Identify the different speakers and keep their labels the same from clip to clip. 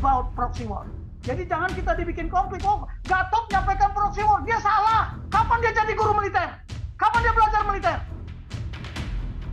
Speaker 1: about proxy war. Jadi jangan kita dibikin konflik. Oh, Gatot nyampaikan proxy war, dia salah. Kapan dia jadi guru militer? Kapan dia belajar militer?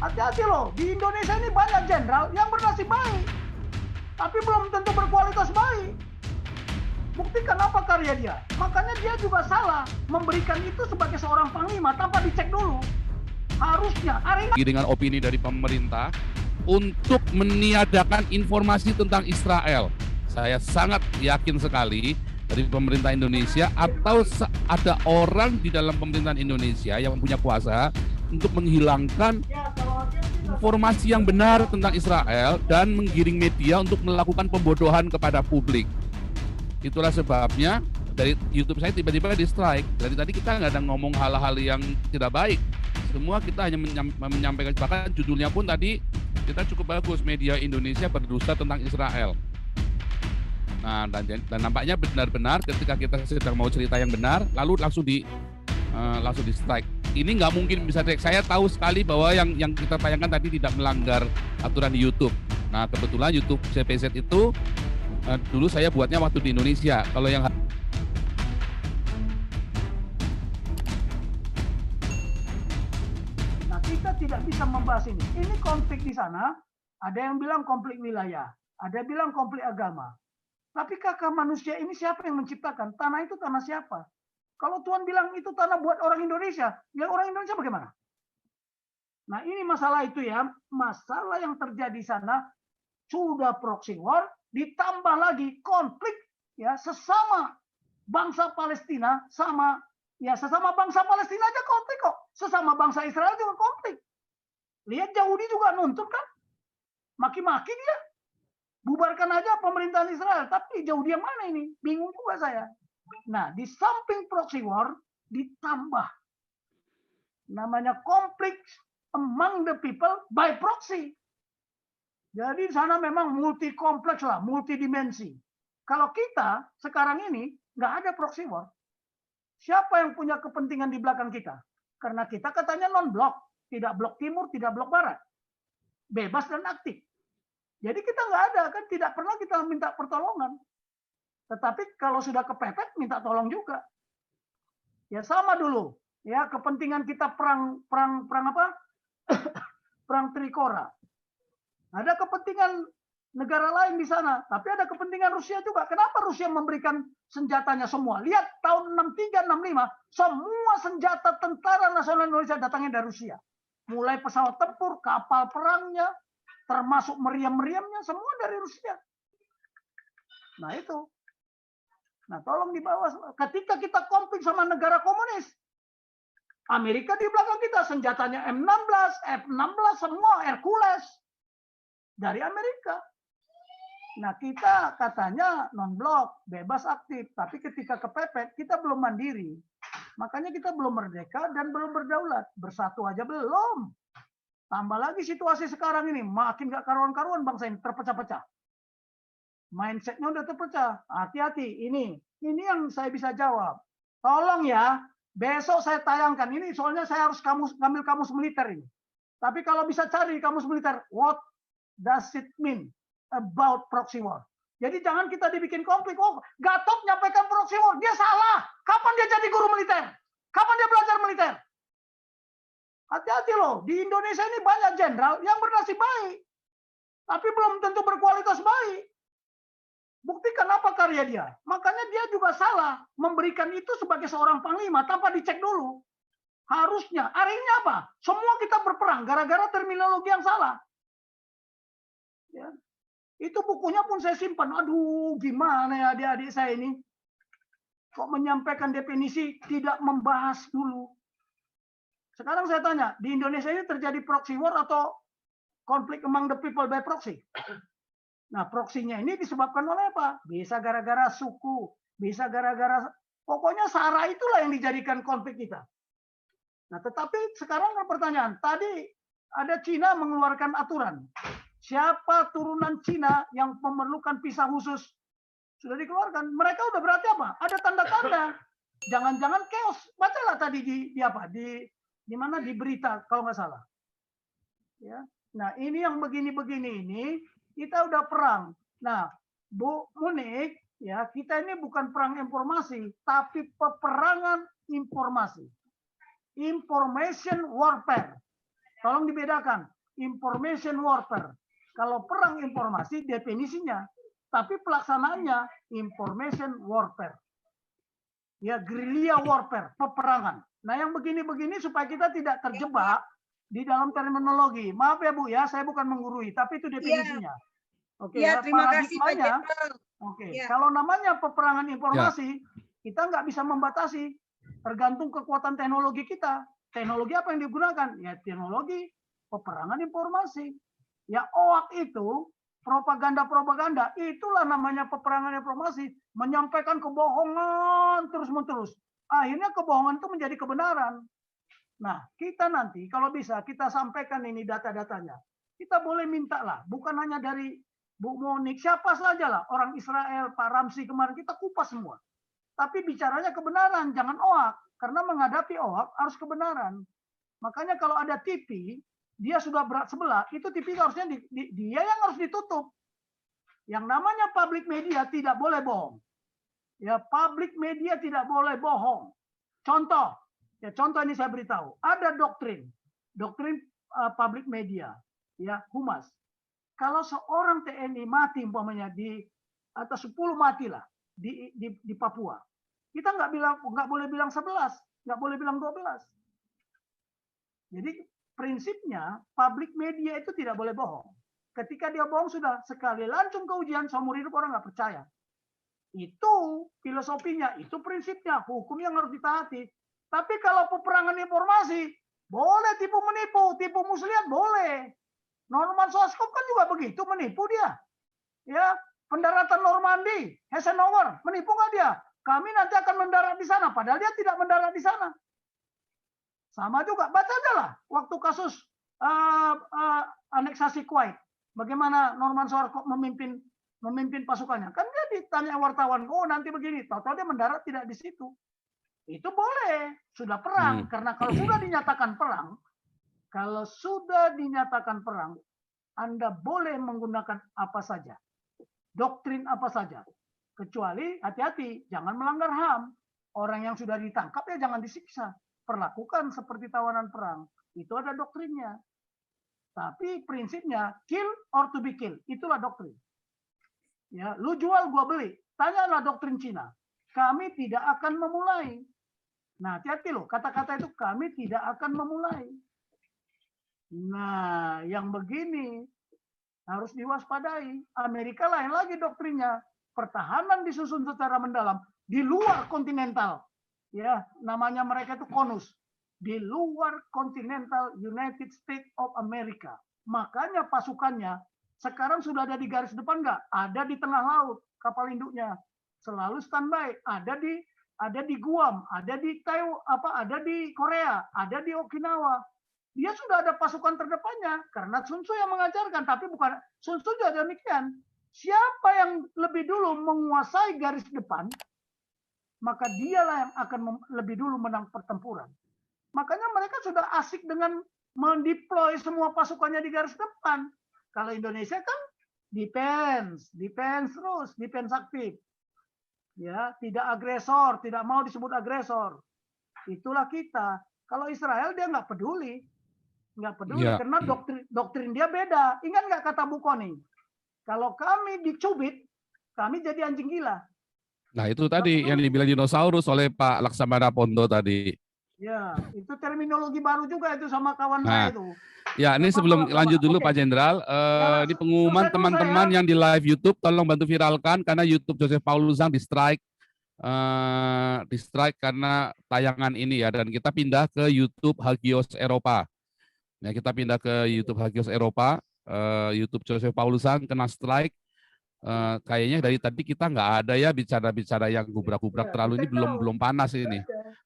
Speaker 1: Hati-hati loh, di Indonesia ini banyak jenderal yang bernasib baik, tapi belum tentu berkualitas baik. Buktikan apa karya dia. Makanya dia juga salah memberikan itu sebagai seorang panglima tanpa dicek dulu. Harusnya
Speaker 2: dengan opini dari pemerintah untuk meniadakan informasi tentang Israel. Saya sangat yakin sekali dari pemerintah Indonesia atau ada orang di dalam pemerintahan Indonesia yang punya kuasa untuk menghilangkan informasi yang benar tentang Israel dan menggiring media untuk melakukan pembodohan kepada publik. Itulah sebabnya dari YouTube saya tiba-tiba di strike. Dari tadi kita nggak ada ngomong hal-hal yang tidak baik. Semua kita hanya menyampaikan, bahkan judulnya pun tadi kita cukup bagus, media Indonesia berdusta tentang Israel. Nah, dan nampaknya benar-benar ketika kita sedang mau cerita yang benar, lalu langsung di strike. Ini nggak mungkin bisa strike. Saya tahu sekali bahwa yang kita tayangkan tadi tidak melanggar aturan di YouTube. Nah, kebetulan YouTube CPZ itu dulu saya buatnya waktu di Indonesia. Kalau yang
Speaker 1: kita tidak bisa membahas ini. Ini konflik di sana, ada yang bilang konflik wilayah, ada yang bilang konflik agama. Tapi kakak manusia ini siapa yang menciptakan? Tanah itu tanah siapa? Kalau Tuhan bilang itu tanah buat orang Indonesia, ya orang Indonesia bagaimana? Nah ini masalah itu ya, masalah yang terjadi di sana sudah proxy war, ditambah lagi konflik ya sesama bangsa Palestina sama ya sesama bangsa Palestina aja konflik kok. Sesama bangsa Israel juga konflik. Lihat Yahudi juga nuntut kan? Maki-maki dia. Bubarkan aja pemerintahan Israel. Tapi Yahudi yang mana ini? Bingung juga saya. Nah, di samping proxy war, ditambah namanya konflik among the people by proxy. Jadi di sana memang multi kompleks lah, multidimensi. Kalau kita sekarang ini nggak ada proxy war. Siapa yang punya kepentingan di belakang kita? Karena kita katanya non-blok, tidak blok timur, tidak blok barat. Bebas dan aktif. Jadi kita nggak ada, kan tidak pernah kita minta pertolongan. Tetapi kalau sudah kepepet, minta tolong juga. Ya sama dulu. Ya kepentingan kita perang apa? Perang Trikora. Ada kepentingan negara lain di sana, tapi ada kepentingan Rusia juga. Kenapa Rusia memberikan senjatanya semua? Lihat tahun 63, 65, semua senjata tentara nasional Indonesia datangnya dari Rusia. Mulai pesawat tempur, kapal perangnya, termasuk meriam-meriamnya, semua dari Rusia. Nah itu. Nah tolong dibawa. Ketika kita konflik sama negara komunis, Amerika di belakang kita, senjatanya M16, F-16, semua Hercules dari Amerika. Nah kita katanya non-blok, bebas aktif, tapi ketika kepepet kita belum mandiri. Makanya kita belum merdeka dan belum berdaulat. Bersatu aja belum. Tambah lagi situasi sekarang ini, makin gak karuan-karuan bangsa ini, terpecah-pecah. Mindsetnya udah terpecah. Hati-hati, ini yang saya bisa jawab. Tolong ya, besok saya tayangkan. Ini soalnya saya harus ngambil kamus militer ini. Tapi kalau bisa cari kamus militer, what does it mean about proxy war? Jadi jangan kita dibikin konflik. Oh, Gatot nyampaikan proxy war, dia salah. Kapan dia jadi guru militer? Kapan dia belajar militer? Hati-hati loh, di Indonesia ini banyak jenderal yang bernasib baik, tapi belum tentu berkualitas baik. Buktikan apa karya dia. Makanya dia juga salah memberikan itu sebagai seorang panglima tanpa dicek dulu. Harusnya, akhirnya apa? Semua kita berperang gara-gara terminologi yang salah. Ya. Itu bukunya pun saya simpan. Aduh, gimana ya adik-adik saya ini? Kok menyampaikan definisi tidak membahas dulu? Sekarang saya tanya, di Indonesia ini terjadi proxy war atau konflik among the people by proxy? Nah, proksinya ini disebabkan oleh apa? Bisa gara-gara suku, bisa gara-gara, pokoknya SARA itulah yang dijadikan konflik kita. Nah, tetapi sekarang pertanyaan, tadi ada Cina mengeluarkan aturan. Siapa turunan Cina yang memerlukan visa khusus? Sudah dikeluarkan. Mereka udah berarti apa? Ada tanda-tanda. Jangan-jangan chaos. Bacalah tadi di apa? Di mana di berita kalau nggak salah. Ya. Nah, ini yang begini-begini ini kita udah perang. Nah, Bu Munik, ya kita ini bukan perang informasi, tapi peperangan informasi. Information warfare. Tolong dibedakan. Information warfare. Kalau perang informasi definisinya, tapi pelaksanaannya information warfare. Ya, guerrilla warfare, peperangan. Nah, yang begini-begini supaya kita tidak terjebak di dalam terminologi. Maaf ya Bu ya, saya bukan menggurui, tapi itu definisinya. Oke
Speaker 3: Ya,
Speaker 1: ya,
Speaker 3: terima kasih Pak
Speaker 1: paradigmanya.
Speaker 3: Jenderal.
Speaker 1: Oke,
Speaker 3: Ya.
Speaker 1: kalau namanya peperangan informasi, kita nggak bisa membatasi, tergantung kekuatan teknologi kita. Teknologi apa yang digunakan? Ya teknologi peperangan informasi. Ya OAK itu propaganda-propaganda, itulah namanya peperangan informasi, menyampaikan kebohongan terus-menerus. Akhirnya kebohongan itu menjadi kebenaran. Nah, kita nanti kalau bisa kita sampaikan ini data-datanya. Kita boleh minta lah, bukan hanya dari Bu Monik, siapa saja lah, orang Israel, Pak Ramsi kemarin kita kupas semua. Tapi bicaranya kebenaran, jangan OAK. Karena menghadapi OAK harus kebenaran. Makanya kalau ada TV, dia sudah berat sebelah, itu TV harusnya dia yang harus ditutup. Yang namanya public media tidak boleh bohong. Ya, public media tidak boleh bohong. Contoh, ya contoh ini saya beritahu. Ada doktrin public media, ya humas. Kalau seorang TNI mati umpamanya di atas 10 mati lah di Papua, kita nggak boleh bilang 11, nggak boleh bilang 12. Jadi prinsipnya public media itu tidak boleh bohong. Ketika dia bohong sudah sekali lancung ke ujian seumur hidup orang nggak percaya. Itu filosofinya, itu prinsipnya, hukum yang harus ditaati. Tapi kalau peperangan informasi, boleh tipu menipu, tipu muslihat boleh. Norman Schwarzkopf kan juga begitu, menipu dia. Ya, pendaratan Normandy, Eisenhower, menipu nggak dia? Kami nanti akan mendarat di sana, padahal dia tidak mendarat di sana. Sama juga, baca aja lah waktu kasus aneksasi Kuwait. Bagaimana Norman Schwarzkopf memimpin pasukannya. Kan dia ditanya wartawan, oh nanti begini, tahu-tahu dia mendarat tidak di situ. Itu boleh, sudah perang. Karena kalau sudah dinyatakan perang, Anda boleh menggunakan apa saja. Doktrin apa saja. Kecuali hati-hati, jangan melanggar HAM. Orang yang sudah ditangkap ya jangan disiksa. Perlakukan seperti tawanan perang. Itu ada doktrinnya. Tapi prinsipnya kill or to be killed. Itulah doktrin. Ya, lu jual gua beli. Tanyalah doktrin Cina. Kami tidak akan memulai. Nah, hati-hati loh. Kata-kata itu kami tidak akan memulai. Nah, yang begini harus diwaspadai. Amerika lain lagi doktrinnya. Pertahanan disusun secara mendalam di luar kontinental. Ya, namanya mereka itu CONUS. Di luar kontinental United States of America. Makanya pasukannya sekarang sudah ada di garis depan nggak? Ada di tengah laut kapal induknya. Selalu standby. Ada di Guam, ada di Taiwan, ada di Korea, ada di Okinawa. Dia sudah ada pasukan terdepannya karena Sun Tzu yang mengajarkan, tapi bukan Sun Tzu juga demikian. Siapa yang lebih dulu menguasai garis depan, maka dialah yang akan lebih dulu menang pertempuran. Makanya mereka sudah asik dengan mendeploy semua pasukannya di garis depan. Kalau Indonesia kan defense terus, defense aktif. Ya, tidak agresor, tidak mau disebut agresor. Itulah kita. Kalau Israel dia nggak peduli. Karena doktrin dia beda. Ingat nggak kata Bu Kony? Kalau kami dicubit, kami jadi anjing gila.
Speaker 2: Nah itu tadi yang dibilang dinosaurus oleh Pak Laksamana Ponto tadi.
Speaker 1: Ya, itu terminologi baru juga itu sama kawan saya itu.
Speaker 2: Ya, ini sebelum lanjut dulu Pak Jenderal, ini pengumuman teman-teman yang di live YouTube, tolong bantu viralkan karena YouTube Joseph Paulusang di strike karena tayangan ini ya, dan kita pindah ke YouTube Hagios Eropa. Ya, kita pindah ke YouTube Hagios Eropa, YouTube Joseph Paulusang kena strike. Kayaknya dari tadi kita nggak ada ya bicara-bicara yang gubrak-gubrak terlalu, ini belum panas ini.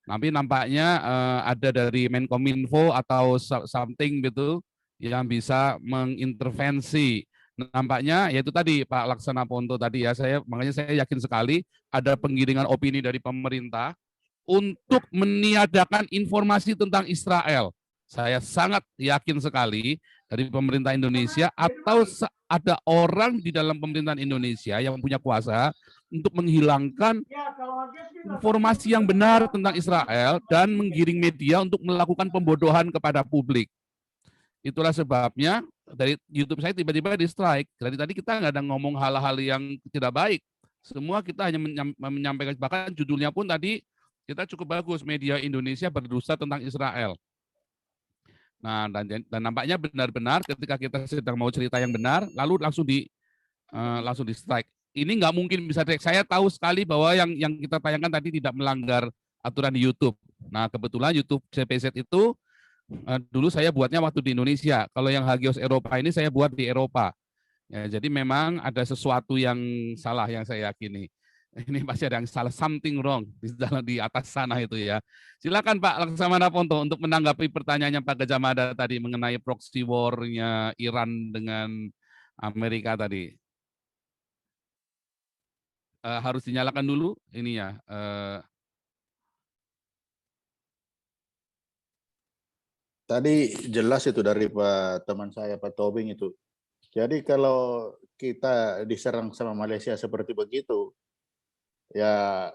Speaker 2: Tapi nampaknya ada dari Menkominfo atau something gitu yang bisa mengintervensi. Nampaknya yaitu tadi Pak Laksana Ponto tadi ya, makanya saya yakin sekali ada penggiringan opini dari pemerintah untuk meniadakan informasi tentang Israel. Saya sangat yakin sekali dari pemerintah Indonesia atau ada orang di dalam pemerintahan Indonesia yang punya kuasa untuk menghilangkan
Speaker 1: Ya, kalau Agias bilang,
Speaker 2: informasi yang benar tentang Israel dan menggiring media untuk melakukan pembodohan kepada publik. Itulah sebabnya dari YouTube saya tiba-tiba di strike. Dari tadi kita nggak ada ngomong hal-hal yang tidak baik. Semua kita hanya menyampaikan, bahkan judulnya pun tadi kita cukup bagus, media Indonesia berdusta tentang Israel. Nah, dan nampaknya benar-benar ketika kita sedang mau cerita yang benar, lalu langsung di strike. Ini nggak mungkin bisa strike. Saya tahu sekali bahwa yang kita tayangkan tadi tidak melanggar aturan di YouTube. Nah, kebetulan YouTube CPZ itu dulu saya buatnya waktu di Indonesia. Kalau yang Hagios Eropa ini saya buat di Eropa. Ya, jadi memang ada sesuatu yang salah yang saya yakini. Ini pasti ada yang salah, something wrong di atas sana itu ya. Silakan Pak Laksamana Ponto untuk menanggapi pertanyaannya Pak Gajah Mada tadi mengenai proxy war-nya Iran dengan Amerika tadi. Harus dinyalakan dulu ini ya.
Speaker 3: Tadi jelas itu dari Pak teman saya Pak Tobing itu. Jadi kalau kita diserang sama Malaysia seperti begitu, ya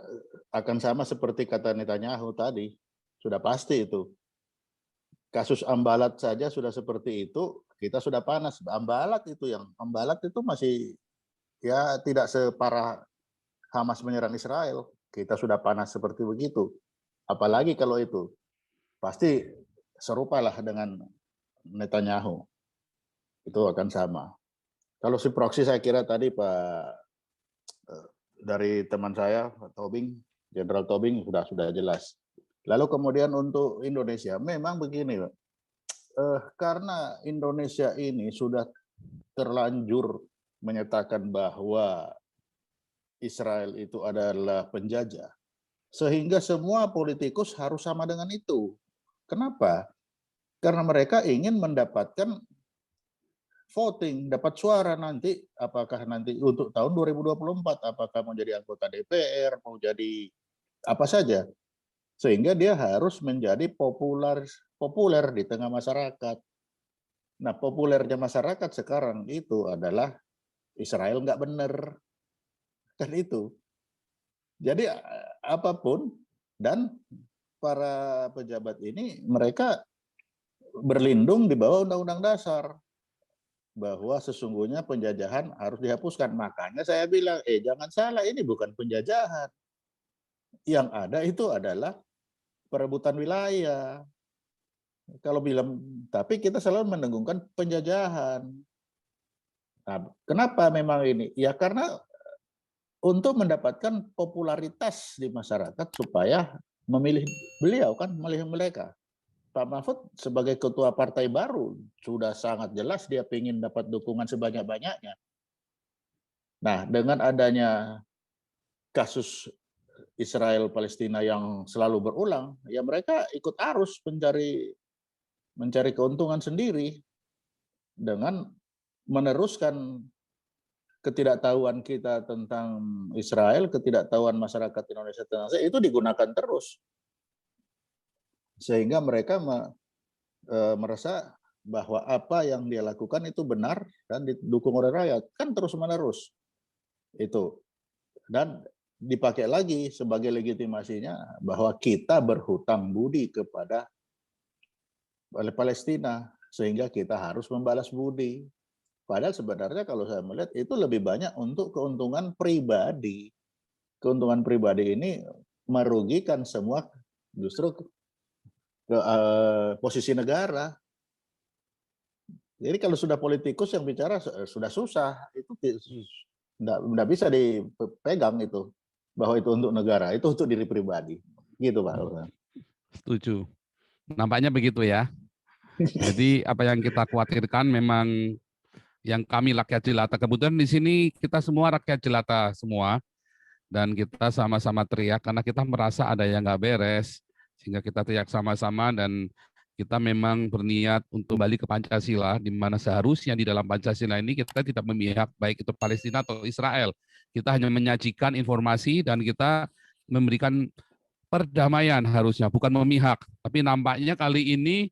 Speaker 3: akan sama seperti kata Netanyahu tadi, sudah pasti itu. Kasus Ambalat saja sudah seperti itu, kita sudah panas. Ambalat itu masih ya tidak separah Hamas menyerang Israel. Kita sudah panas seperti begitu. Apalagi kalau itu, pasti serupalah dengan Netanyahu. Itu akan sama. Kalau si proxy saya kira tadi Pak dari teman saya Tobing, Jenderal Tobing sudah jelas. Lalu kemudian untuk Indonesia memang begini, karena Indonesia ini sudah terlanjur menyatakan bahwa Israel itu adalah penjajah, sehingga semua politikus harus sama dengan itu. Kenapa? Karena mereka ingin mendapatkan voting, dapat suara nanti, apakah nanti untuk tahun 2024, apakah mau jadi anggota DPR, mau jadi apa saja. Sehingga dia harus menjadi populer di tengah masyarakat. Nah, populernya masyarakat sekarang itu adalah Israel nggak benar. Kan itu. Jadi apapun, dan para pejabat ini mereka berlindung di bawah Undang-Undang Dasar bahwa sesungguhnya penjajahan harus dihapuskan. Makanya saya bilang, jangan salah, ini bukan penjajahan. Yang ada itu adalah perebutan wilayah. Kalau bilang, tapi kita selalu mendengungkan penjajahan. Nah, kenapa memang ini? Ya karena untuk mendapatkan popularitas di masyarakat supaya memilih beliau kan, memilih mereka. Pak Mahfud sebagai ketua partai baru sudah sangat jelas dia ingin dapat dukungan sebanyak-banyaknya. Nah, dengan adanya kasus Israel Palestina yang selalu berulang, ya mereka ikut arus mencari keuntungan sendiri dengan meneruskan ketidaktahuan kita tentang Israel, ketidaktahuan masyarakat Indonesia tentang Israel, itu digunakan terus. Sehingga mereka merasa bahwa apa yang dia lakukan itu benar dan didukung oleh rakyat, kan terus-menerus itu. Dan dipakai lagi sebagai legitimasinya bahwa kita berhutang budi kepada Palestina, sehingga kita harus membalas budi. Padahal sebenarnya kalau saya melihat itu lebih banyak untuk keuntungan pribadi. Keuntungan pribadi ini merugikan semua justru posisi negara. Jadi kalau sudah politikus yang bicara sudah susah, itu tidak bisa dipegang itu, bahwa itu untuk negara, itu untuk diri pribadi. Gitu Pak.
Speaker 2: Setuju. Nampaknya begitu ya. Jadi apa yang kita khawatirkan memang yang kami rakyat jelata, kebetulan di sini kita semua rakyat jelata semua, dan kita sama-sama teriak karena kita merasa ada yang nggak beres, sehingga kita teriak sama-sama dan kita memang berniat untuk kembali ke Pancasila, di mana seharusnya di dalam Pancasila ini kita tidak memihak baik itu Palestina atau Israel. Kita hanya menyajikan informasi dan kita memberikan perdamaian harusnya, bukan memihak. Tapi nampaknya kali ini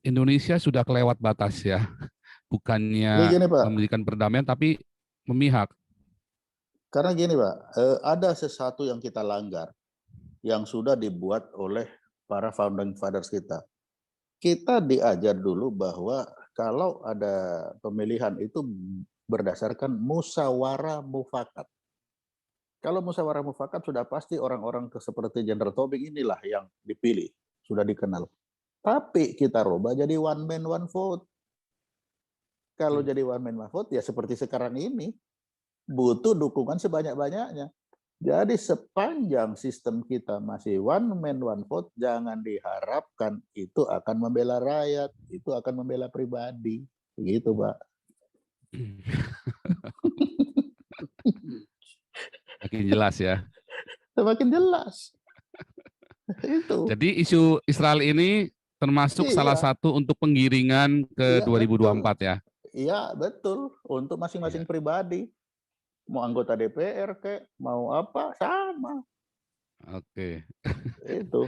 Speaker 2: Indonesia sudah kelewat batas ya.
Speaker 3: Jadi
Speaker 2: Bukannya
Speaker 3: gini Pak,
Speaker 2: memberikan perdamaian, tapi memihak.
Speaker 3: karena gini Pak, ada sesuatu yang kita langgar yang sudah dibuat oleh para founding fathers kita. Kita diajar dulu bahwa kalau ada pemilihan itu berdasarkan musyawarah mufakat. Kalau musyawarah mufakat sudah pasti orang-orang seperti Jenderal Tobing inilah yang dipilih, sudah dikenal. Tapi kita rubah jadi one man one vote. Kalau jadi one man one vote ya seperti sekarang ini, butuh dukungan sebanyak-banyaknya. Jadi sepanjang sistem kita masih one man one vote, jangan diharapkan itu akan membela rakyat, itu akan membela pribadi. Begitu, Pak.
Speaker 2: Makin jelas ya.
Speaker 3: Semakin jelas. Itu.
Speaker 2: Jadi isu Israel ini termasuk salah
Speaker 3: Iya.
Speaker 2: satu untuk penggiringan ke
Speaker 3: Iya,
Speaker 2: 2024 ya.
Speaker 3: Iya, betul. Untuk masing-masing pribadi. Mau anggota DPR kek, mau apa, sama.
Speaker 2: Oke.
Speaker 3: Itu.